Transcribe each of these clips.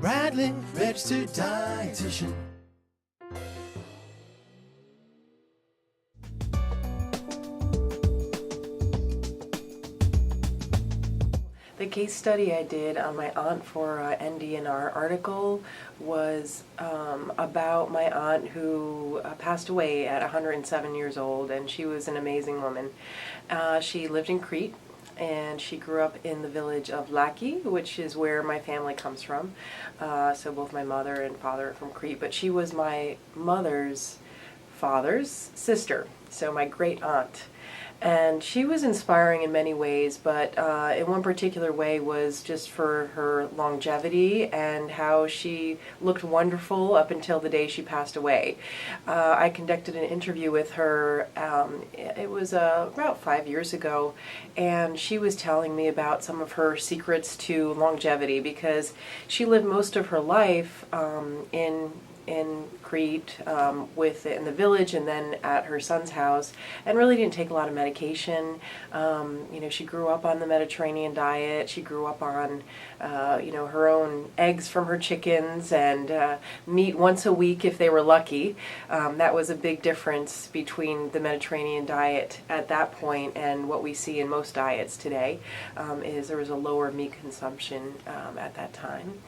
Bradley, registered dietitian. The case study I did on my aunt for NDNR article was about my aunt who passed away at 107 years old, and she was an amazing woman. She lived in Crete, and she grew up in the village of Laki, which is where my family comes from. So both my mother and father are from Crete, but she was my mother's father's sister, so my great aunt. And she was inspiring in many ways, but in one particular way was just for her longevity and how she looked wonderful up until the day she passed away. I conducted an interview with her, it was about 5 years ago, and she was telling me about some of her secrets to longevity, because she lived most of her life in Crete, in the village, and then at her son's house, and really didn't take a lot of medication. She grew up on the Mediterranean diet. She grew up on, her own eggs from her chickens and meat once a week if they were lucky. That was a big difference between the Mediterranean diet at that point and what we see in most diets today, is there was a lower meat consumption at that time.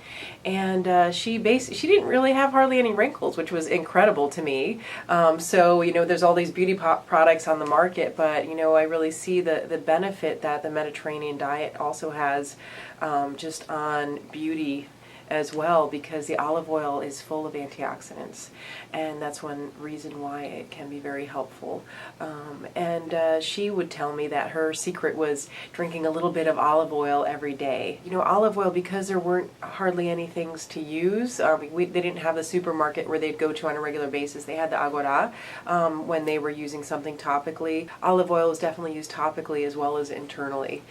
And she didn't really have hardly any wrinkles, which was incredible to me. There's all these beauty products on the market, but I really see the benefit that the Mediterranean diet also has just on beauty as well, because the olive oil is full of antioxidants, and that's one reason why it can be very helpful. She would tell me that her secret was drinking a little bit of olive oil every day. Olive oil, because there weren't hardly any things to use, they didn't have the supermarket where they'd go to on a regular basis. They had the Agora when they were using something topically. Olive oil was definitely used topically as well as internally,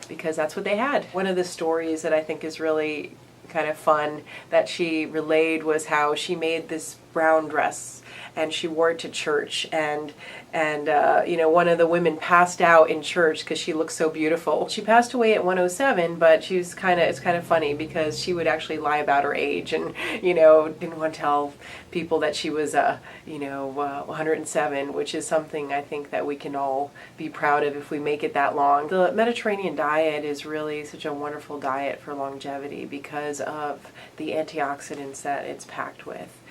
because that's what they had. One of the stories that I think is really kind of fun that she relayed was how she made this brown dress and she wore it to church, and one of the women passed out in church because she looked so beautiful. She passed away at 107, but it's kind of funny because she would actually lie about her age, and didn't want to tell people that she was 107, which is something I think that we can all be proud of if we make it that long. The Mediterranean diet is really such a wonderful diet for longevity because of the antioxidants that it's packed with.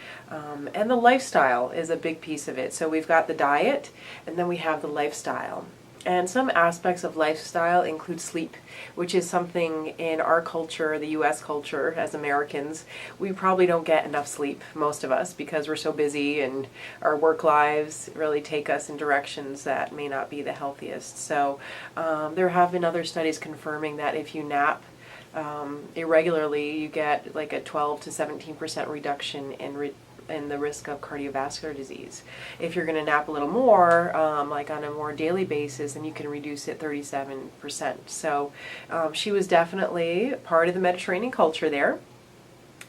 And the lifestyle is a big piece of it. So we've got the diet, and then we have the lifestyle. And some aspects of lifestyle include sleep, which is something in our culture, the U.S. culture, as Americans, we probably don't get enough sleep, most of us, because we're so busy and our work lives really take us in directions that may not be the healthiest. So there have been other studies confirming that if you nap irregularly, you get like a 12 to 17% reduction in the risk of cardiovascular disease. If you're going to nap a little more, like on a more daily basis, then you can reduce it 37%. So she was definitely part of the Mediterranean culture there.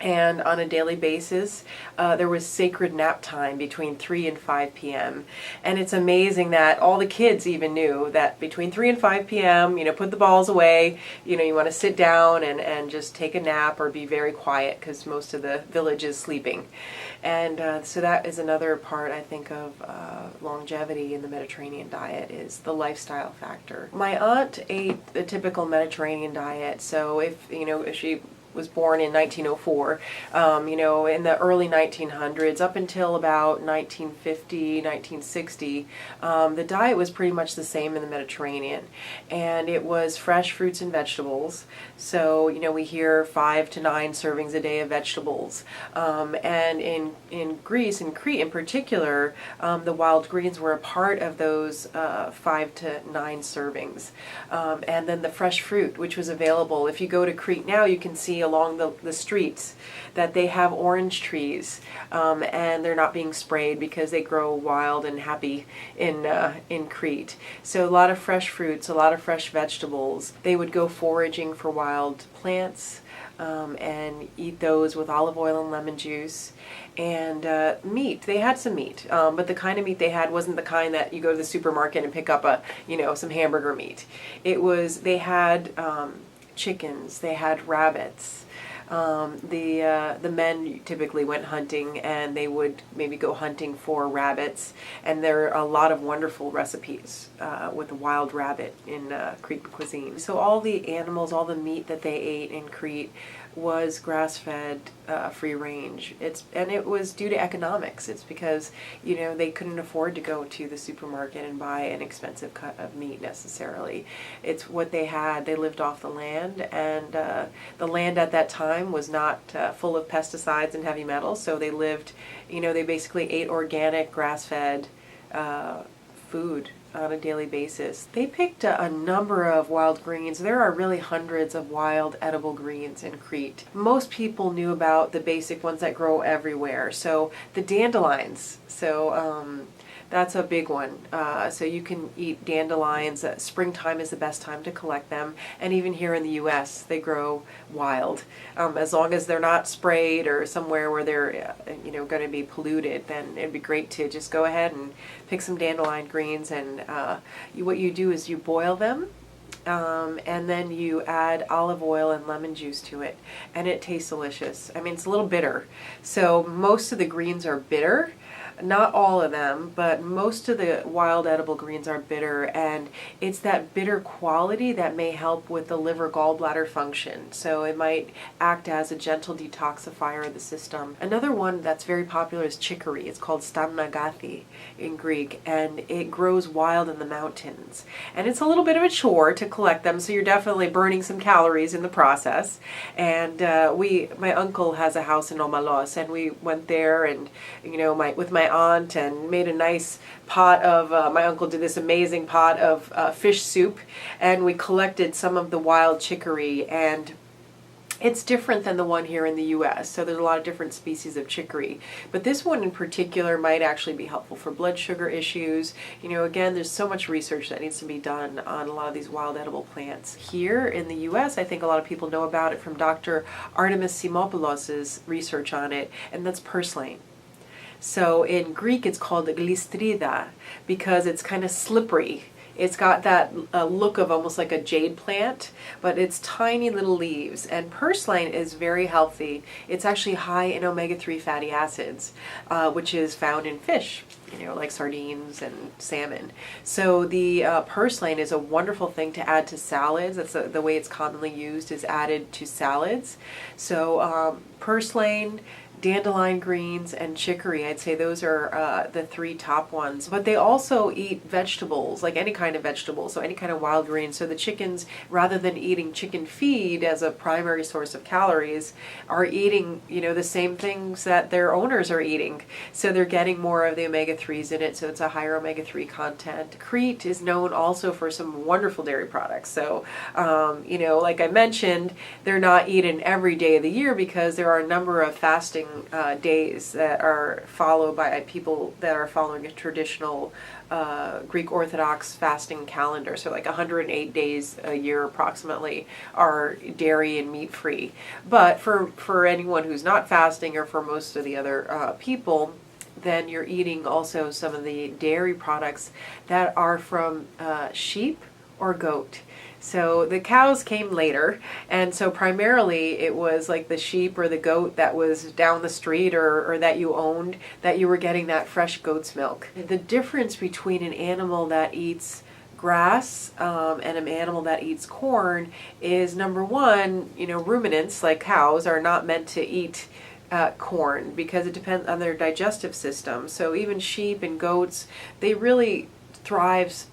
And on a daily basis, there was sacred nap time between 3 and 5 p.m. And it's amazing that all the kids even knew that between 3 and 5 p.m., put the balls away, you want to sit down and just take a nap or be very quiet because most of the village is sleeping. And so that is another part, I think, of longevity in the Mediterranean diet is the lifestyle factor. My aunt ate the typical Mediterranean diet, so if she was born in 1904, in the early 1900s up until about 1950, 1960, the diet was pretty much the same in the Mediterranean, and it was fresh fruits and vegetables. So, we hear 5 to 9 servings a day of vegetables, and in Greece, in Crete in particular, the wild greens were a part of those 5 to 9 servings, and then the fresh fruit, which was available. If you go to Crete now, you can see along the streets that they have orange trees, and they're not being sprayed because they grow wild and happy in Crete. So a lot of fresh fruits, a lot of fresh vegetables. They would go foraging for wild plants and eat those with olive oil and lemon juice. And meat, they had some meat, but the kind of meat they had wasn't the kind that you go to the supermarket and pick up some hamburger meat. They had chickens, they had rabbits, The men typically went hunting, and they would maybe go hunting for rabbits, and there are a lot of wonderful recipes with wild rabbit in Cretan cuisine. So all the animals, all the meat that they ate in Crete was grass-fed, free range. And it was due to economics. It's because they couldn't afford to go to the supermarket and buy an expensive cut of meat necessarily. It's what they had. They lived off the land, and the land at that time was not full of pesticides and heavy metals. So they lived, they basically ate organic, grass-fed food on a daily basis. They picked a number of wild greens. There are really hundreds of wild edible greens in Crete. Most people knew about the basic ones that grow everywhere. So the dandelions. That's a big one. So you can eat dandelions. Springtime is the best time to collect them. And even here in the U.S., they grow wild. As long as they're not sprayed or somewhere where they're going to be polluted, then it'd be great to just go ahead and pick some dandelion greens. And what you do is you boil them. And then you add olive oil and lemon juice to it, and it tastes delicious. I mean, it's a little bitter. So most of the greens are bitter. Not all of them, but most of the wild edible greens are bitter, and it's that bitter quality that may help with the liver gallbladder function. So it might act as a gentle detoxifier of the system. Another one that's very popular is chicory. It's called stamnagathi in Greek, and it grows wild in the mountains. And it's a little bit of a chore to collect them, so you're definitely burning some calories in the process. And my uncle has a house in Omalos, and we went there, and with my aunt, and made a nice pot of, my uncle did this amazing pot of fish soup, and we collected some of the wild chicory, and it's different than the one here in the U.S. So there's a lot of different species of chicory. But this one in particular might actually be helpful for blood sugar issues. Again, there's so much research that needs to be done on a lot of these wild edible plants. Here in the U.S., I think a lot of people know about it from Dr. Artemis Morris' research on it, and that's purslane. So in Greek, it's called glystrida because it's kind of slippery. It's got that look of almost like a jade plant, but it's tiny little leaves. And purslane is very healthy. It's actually high in omega-3 fatty acids, which is found in fish, like sardines and salmon. So the purslane is a wonderful thing to add to salads. That's the way it's commonly used, is added to salads. So purslane, dandelion greens, and chicory, I'd say those are the three top ones. But they also eat vegetables, like any kind of vegetable, so any kind of wild greens. So the chickens, rather than eating chicken feed as a primary source of calories, are eating, the same things that their owners are eating. So they're getting more of the omega-3s in it, so it's a higher omega-3 content. Crete is known also for some wonderful dairy products. So, like I mentioned, they're not eaten every day of the year because there are a number of fasting days that are followed by people that are following a traditional Greek Orthodox fasting calendar. So like 108 days a year approximately are dairy and meat free. But for anyone who's not fasting, or for most of the other people, then you're eating also some of the dairy products that are from sheep or goat. So the cows came later, and so primarily it was like the sheep or the goat that was down the street or that you owned, that you were getting that fresh goat's milk. The difference between an animal that eats grass and an animal that eats corn is, number one, ruminants like cows are not meant to eat corn because it depends on their digestive system. So even sheep and goats, they really thrive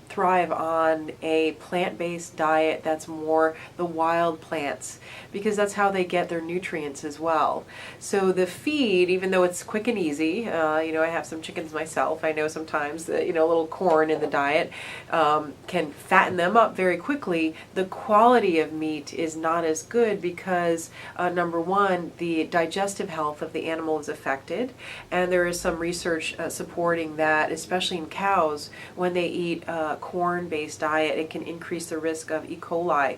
on a plant-based diet that's more the wild plants, because that's how they get their nutrients as well. So the feed, even though it's quick and easy, I have some chickens myself. I know sometimes that, a little corn in the diet can fatten them up very quickly. The quality of meat is not as good because, number one, the digestive health of the animal is affected, and there is some research supporting that, especially in cows, when they eat corn-based diet, it can increase the risk of E. coli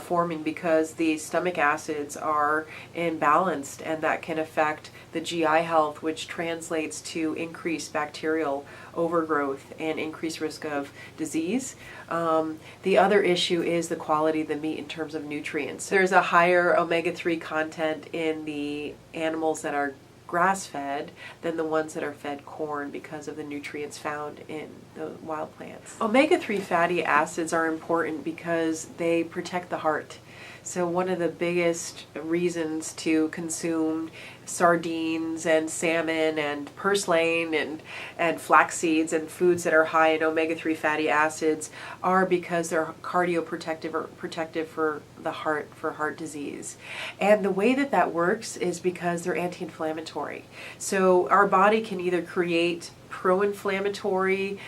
forming because the stomach acids are imbalanced, and that can affect the GI health, which translates to increased bacterial overgrowth and increased risk of disease. The other issue is the quality of the meat in terms of nutrients. There's a higher omega-3 content in the animals that are grass-fed than the ones that are fed corn because of the nutrients found in the wild plants. Omega-3 fatty acids are important because they protect the heart. So one of the biggest reasons to consume sardines and salmon and purslane and flax seeds and foods that are high in omega-3 fatty acids are because they're cardioprotective or protective for the heart, for heart disease. And the way that that works is because they're anti-inflammatory. So our body can either create pro-inflammatory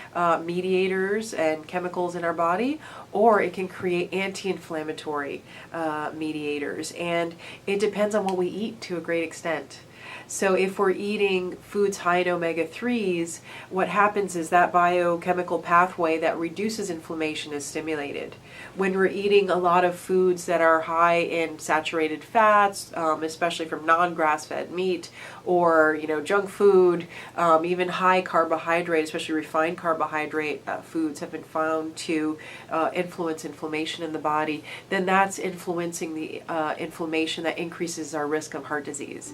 mediators and chemicals in our body, or it can create anti-inflammatory mediators. And it depends on what we eat to a great extent. So if we're eating foods high in omega-3s, what happens is that biochemical pathway that reduces inflammation is stimulated. When we're eating a lot of foods that are high in saturated fats, especially from non-grass-fed meat, or junk food, even high carbohydrate, especially refined carbohydrate foods have been found to influence inflammation in the body, then that's influencing the inflammation that increases our risk of heart disease.